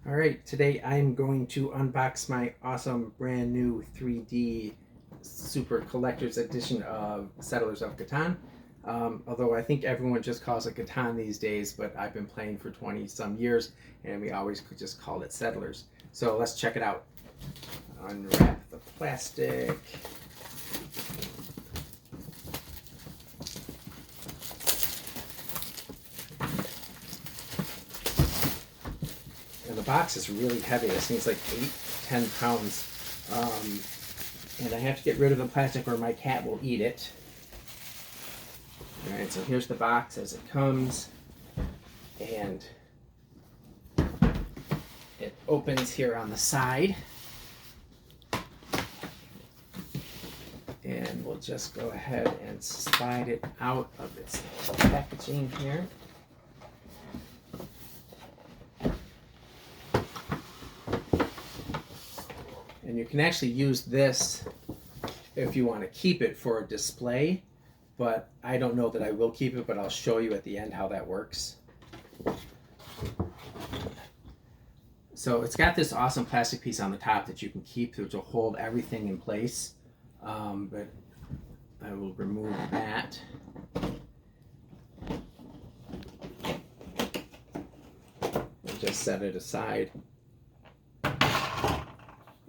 All right, today I'm going to unbox my awesome brand new 3D Super Collector's Edition of Settlers of Catan. Although I think everyone just calls it Catan these days, but I've been playing for 20 some years and we always could just call it Settlers. So let's check it out. Unwrap the plastic. And the box is really heavy. This thing's like 8-10 pounds. And I have to get rid of the plastic or my cat will eat it. Alright, so here's the box as it comes. And it opens here on the side. And we'll just go ahead and slide it out of its packaging here. And you can actually use this if you want to keep it for a display, but I don't know that I will keep it, but I'll show you at the end how that works. So it's got this awesome plastic piece on the top that you can keep, which will hold everything in place. But I will remove that. We'll just set it aside.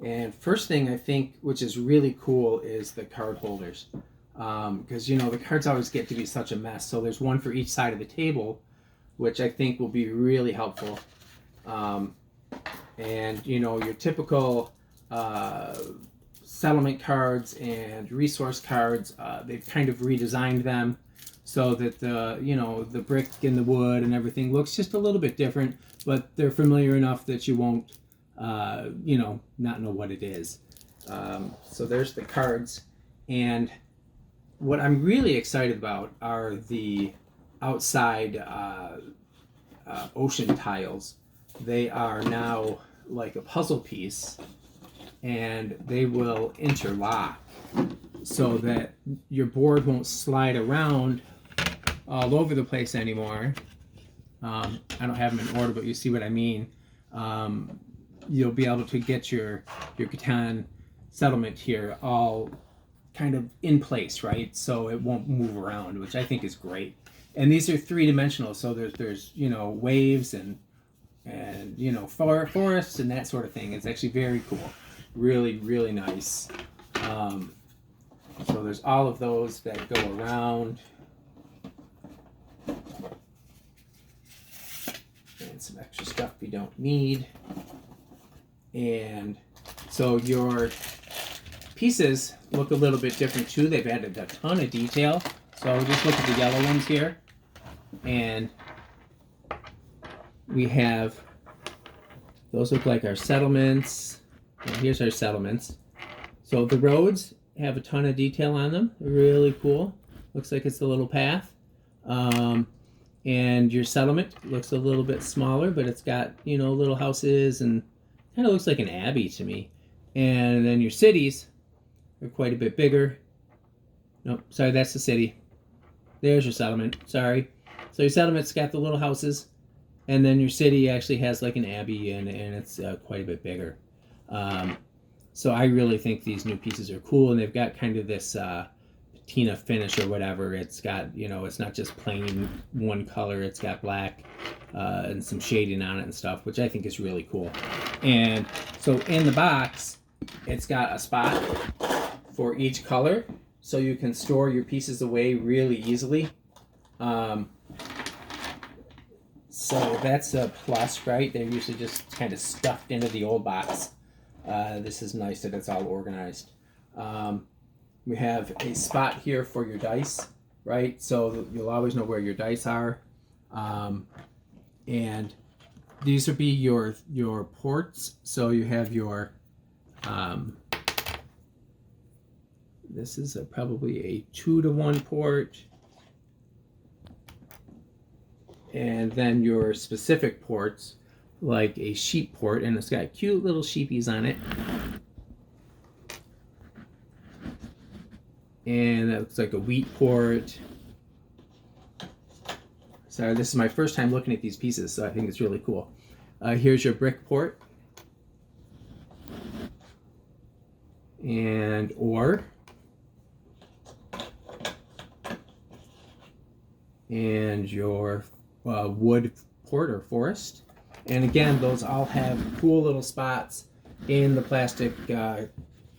And first thing I think, which is really cool, is the card holders. Because, you know, the cards always get to be such a mess. So there's one for each side of the table, which I think will be really helpful. And, you know, your typical settlement cards and resource cards, they've kind of redesigned them so that the, you know, the brick and the wood and everything looks just a little bit different, but they're familiar enough that you won't you know, not know what it is. So there's the cards, and what I'm really excited about are the outside ocean tiles. They are now like a puzzle piece, and they will interlock so that your board won't slide around all over the place anymore. I don't have them in order, but you see what I mean. You'll be able to get your Catan settlement here all kind of in place, right? So it won't move around, which I think is great. And these are three-dimensional, so there's you know, waves and you know, forests and that sort of thing. It's actually very cool, really nice. So there's all of those that go around, and some extra stuff we don't need. And so your pieces look a little bit different too. They've added a ton of detail. So just look at the yellow ones here. And we have, those look like our settlements. And here's our settlements. So the roads have a ton of detail on them. They're really cool. Looks like it's a little path. And your settlement looks a little bit smaller, but it's got, you know, little houses and kind of looks like an abbey to me. And then your cities are quite a bit bigger. Nope, sorry, that's the city. There's your settlement, sorry. So your settlement's got the little houses, and then your city actually has like an abbey, and it's quite a bit bigger. So I really think these new pieces are cool, and they've got kind of this patina finish or whatever. It's got, you know, it's not just plain one color, it's got black and some shading on it and stuff, which I think is really cool. And so in the box, it's got a spot for each color, so you can store your pieces away really easily. So that's a plus, right? They're usually just kind of stuffed into the old box. This is nice that it's all organized. We have a spot here for your dice, right? So you'll always know where your dice are. And these would be your ports. So you have your, this is probably a 2-to-1 port. And then your specific ports, like a sheep port, and it's got cute little sheepies on it. And that looks like a wheat port. Sorry, this is my first time looking at these pieces, so I think it's really cool. Here's your brick port and ore and your wood port or forest. And again, those all have cool little spots in the plastic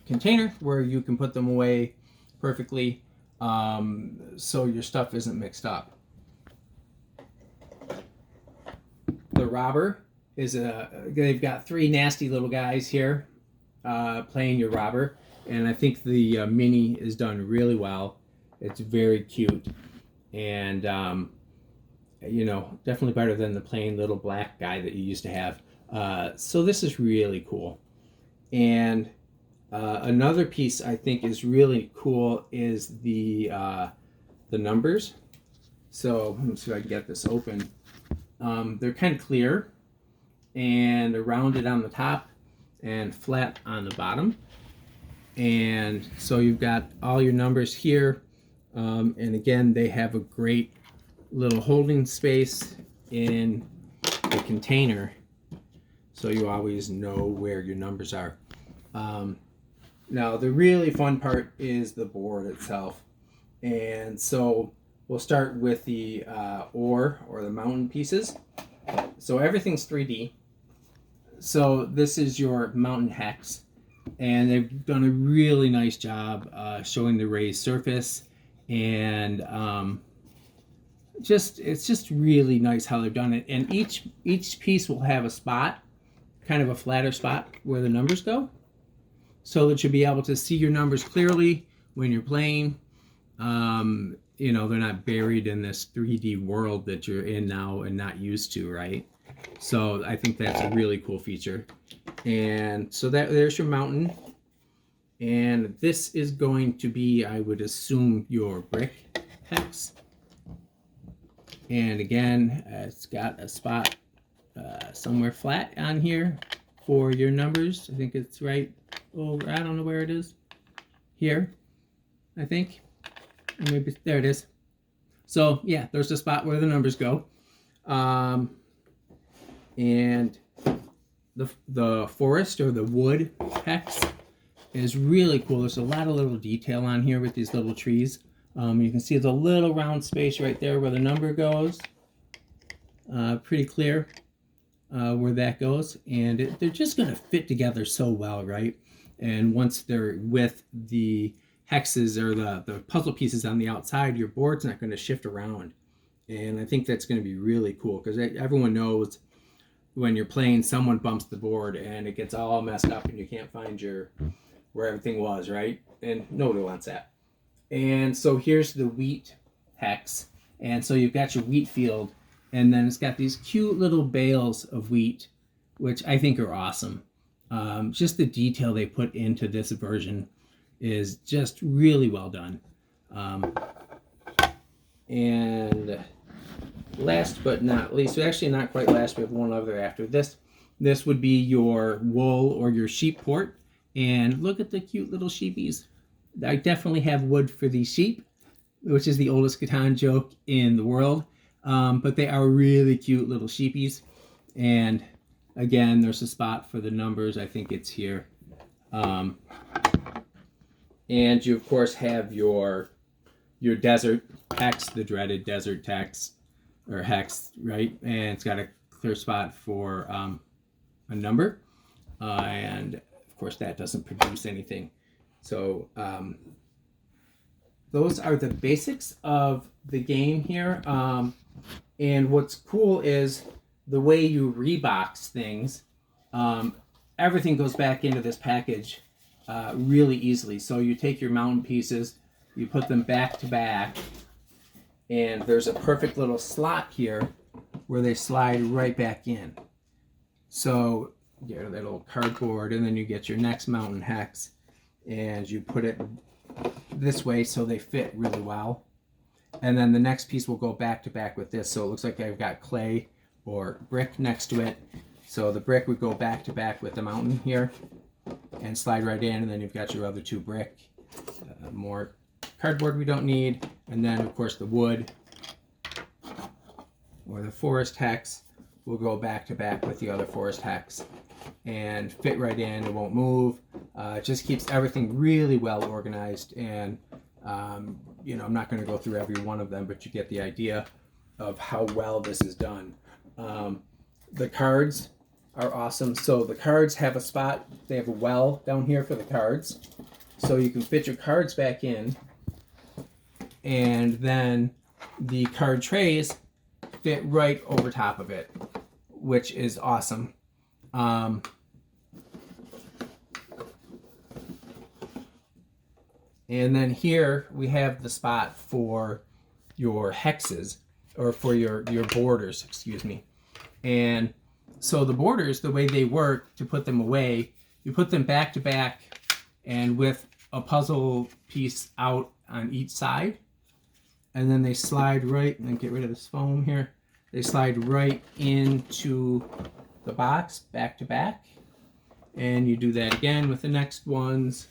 container where you can put them away perfectly, so your stuff isn't mixed up. The robber is they've got 3 nasty little guys here playing your robber, and I think the mini is done really well. It's very cute, and you know, definitely better than the plain little black guy that you used to have. So this is really cool. And another piece I think is really cool is the numbers. So let me see if I can get this open. They're kind of clear, and they're rounded on the top and flat on the bottom. And so you've got all your numbers here. And again, they have a great little holding space in the container, so you always know where your numbers are. Now the really fun part is the board itself, and so we'll start with the ore or the mountain pieces. So everything's 3D. So this is your mountain hex, and they've done a really nice job showing the raised surface, and it's just really nice how they've done it. And each piece will have a spot, kind of a flatter spot where the numbers go, so that you'll be able to see your numbers clearly when you're playing. You know, they're not buried in this 3D world that you're in now and not used to, right? So I think that's a really cool feature. And so there's your mountain, and this is going to be, I would assume, your brick hex. And again, it's got a spot somewhere flat on here for your numbers. I think it's right over, I don't know where it is. Here, I think. Or maybe there it is. So yeah, there's the spot where the numbers go. And the forest or the wood hex is really cool. There's a lot of little detail on here with these little trees. You can see the little round space right there where the number goes. Pretty clear where that goes. And they're just going to fit together so well, right? And once they're with the hexes or the puzzle pieces on the outside, your board's not going to shift around. And I think that's going to be really cool, because everyone knows when you're playing, someone bumps the board and it gets all messed up and you can't find where everything was, right? And nobody wants that. And so here's the wheat hex. And so you've got your wheat field, and then it's got these cute little bales of wheat, which I think are awesome. Just the detail they put into this version is just really well done. And last but not least, actually not quite last, we have one other after this. This would be your wool or your sheep port. And look at the cute little sheepies. I definitely have wood for these sheep, which is the oldest Catan joke in the world. But they are really cute little sheepies. And again, there's a spot for the numbers. I think it's here. And you, of course, have your desert hex, the dreaded desert hex, or hex, right? And it's got a clear spot for a number. And, of course, that doesn't produce anything. So those are the basics of the game here. And what's cool is the way you rebox things. Everything goes back into this package really easily. So you take your mountain pieces, you put them back to back, and there's a perfect little slot here where they slide right back in. So you get that little cardboard, and then you get your next mountain hex, and you put it this way so they fit really well. And then the next piece will go back to back with this. So it looks like I've got clay or brick next to it. So the brick would go back to back with the mountain here and slide right in. And then you've got your other 2 brick, more cardboard we don't need. And then, of course, the wood or the forest hex will go back to back with the other forest hex and fit right in. It won't move. It just keeps everything really well organized. And you know, I'm not going to go through every one of them, but you get the idea of how well this is done. The cards are awesome. So the cards have a spot. They have a well down here for the cards, so you can fit your cards back in, and then the card trays fit right over top of it, which is awesome. And then here we have the spot for your hexes, or for your borders, excuse me. And so the borders, the way they work to put them away, you put them back to back and with a puzzle piece out on each side. And then they slide right, and then get rid of this foam here. They slide right into the box, back to back. And you do that again with the next ones.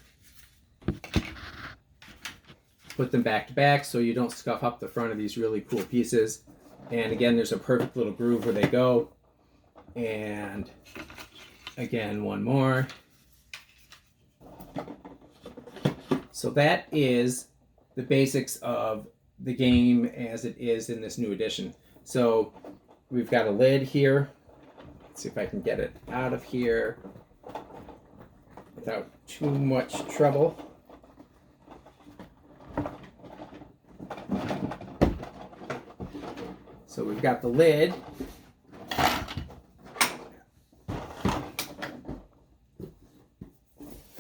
Put them back to back so you don't scuff up the front of these really cool pieces. And again, there's a perfect little groove where they go. And again, one more. So that is the basics of the game as it is in this new edition. So we've got a lid here. Let's see if I can get it out of here without too much trouble. So we've got the lid.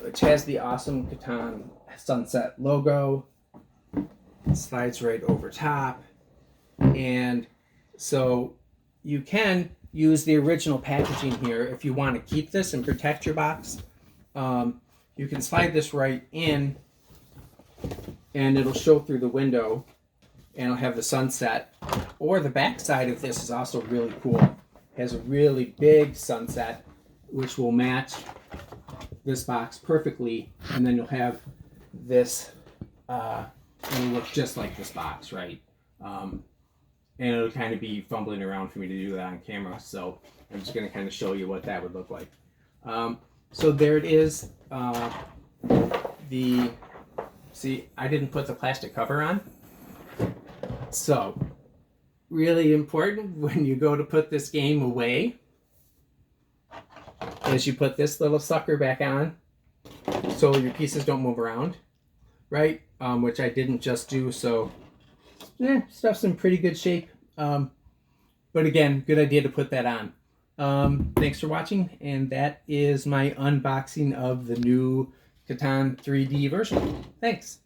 Which has the awesome Catan sunset logo. It slides right over top. And so you can use the original packaging here if you want to keep this and protect your box. You can slide this right in and it'll show through the window and it'll have the sunset. Or the back side of this is also really cool. It has a really big sunset which will match this box perfectly, and then you'll have this it'll look just like this box, right? And it'll kind of be fumbling around for me to do that on camera, so I'm just going to kind of show you what that would look like. So there it is. See, I didn't put the plastic cover on. So, really important when you go to put this game away is you put this little sucker back on so your pieces don't move around, right? Which I didn't just do, so stuff's in pretty good shape. But again, good idea to put that on. Thanks for watching, and that is my unboxing of the new Catan 3D version. Thanks.